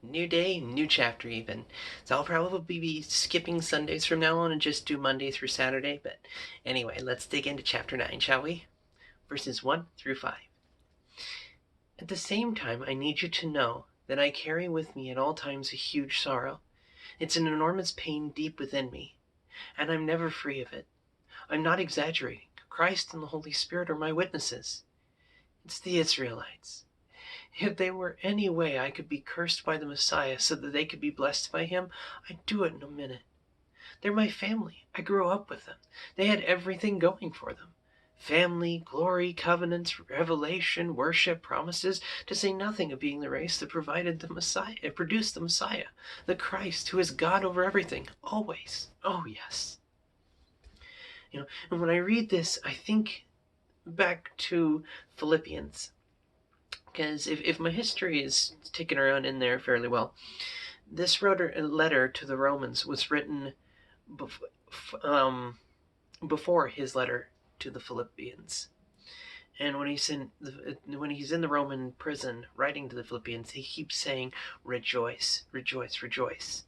new day, new chapter even. So I'll probably be skipping Sundays from now on and just do Monday through Saturday. But anyway, let's dig into chapter 9, shall we? Verses 1 through 5. At the same time, I need you to know that I carry with me at all times a huge sorrow. It's an enormous pain deep within me, and I'm never free of it. I'm not exaggerating. Christ and the Holy Spirit are my witnesses. It's the Israelites. If there were any way I could be cursed by the Messiah so that they could be blessed by him, I'd do it in a minute. They're my family. I grew up with them. They had everything going for them. Family, glory, covenants, revelation, worship, promises, to say nothing of being the race that provided the Messiah, produced the Messiah, the Christ, who is God over everything, always. Oh, yes. And when I read this, I think back to Philippians. Because if my history is taken around in there fairly well, this letter to the Romans was written before his letter to the Philippians. And when he's in the Roman prison writing to the Philippians, he keeps saying, "Rejoice, rejoice, rejoice."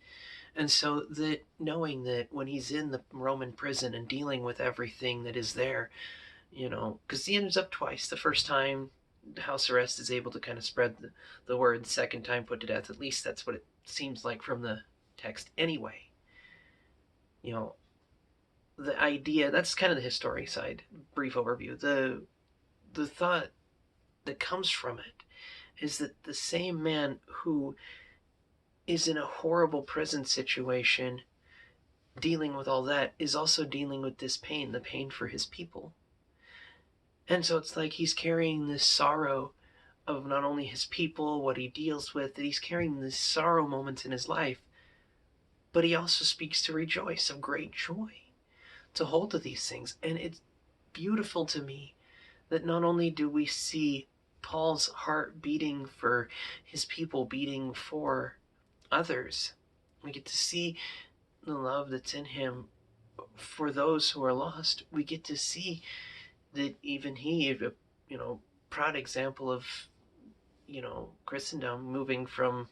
And so that knowing that when he's in the Roman prison and dealing with everything that is there, because he ends up twice. The first time, house arrest is able to kind of spread the word. Second time, put to death. At least that's what it seems like from the text anyway. The idea, that's kind of the history side, brief overview. The thought that comes from it is that the same man who is in a horrible prison situation dealing with all that is also dealing with this pain, the pain for his people. And so it's like he's carrying this sorrow of not only his people, what he deals with, that he's carrying these sorrow moments in his life, but he also speaks to rejoice, of great joy, to hold to these things. And it's beautiful to me that not only do we see Paul's heart beating for his people, beating for others, we get to see the love that's in him for those who are lost. We get to see that even he, proud example of, Christendom, moving from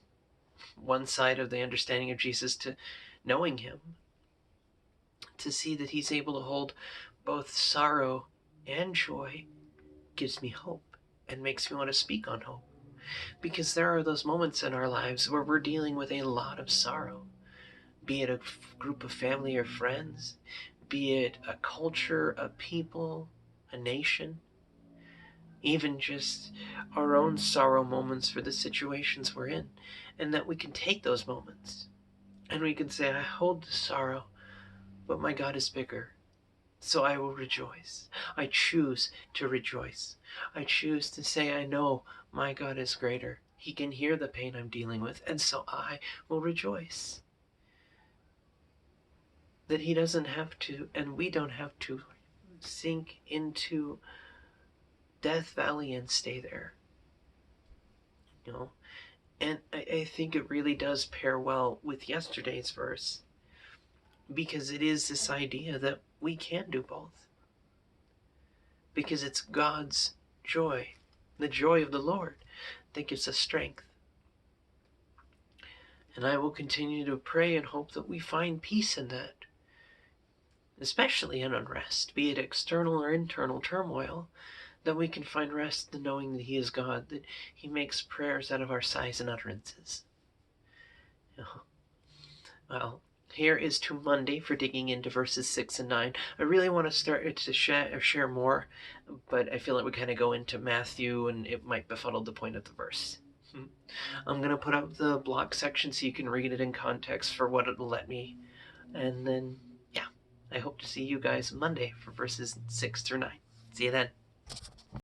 one side of the understanding of Jesus to knowing him, to see that he's able to hold both sorrow and joy gives me hope and makes me want to speak on hope. Because there are those moments in our lives where we're dealing with a lot of sorrow, be it a group of family or friends, be it a culture, a people, a nation, even just our own sorrow moments for the situations we're in, and that we can take those moments and we can say, I hold the sorrow, but my God is bigger, so I will rejoice. I choose to rejoice. I choose to say, I know my God is greater. He can hear the pain I'm dealing with, and so I will rejoice. That he doesn't have to, and we don't have to, sink into Death Valley and stay there. And I think it really does pair well with yesterday's verse, because it is this idea that we can do both. Because it's God's joy, the joy of the Lord, that gives us strength. And I will continue to pray and hope that we find peace in that, especially in unrest, be it external or internal turmoil, that we can find rest in knowing that he is God, that he makes prayers out of our sighs and utterances. Well, here is to Monday for digging into verses 6 and 9. I really want to start to share more, but I feel like we kind of go into Matthew and it might befuddle the point of the verse. I'm going to put up the block section so you can read it in context for what it'll let me. And then, I hope to see you guys Monday for verses 6 through 9. See you then.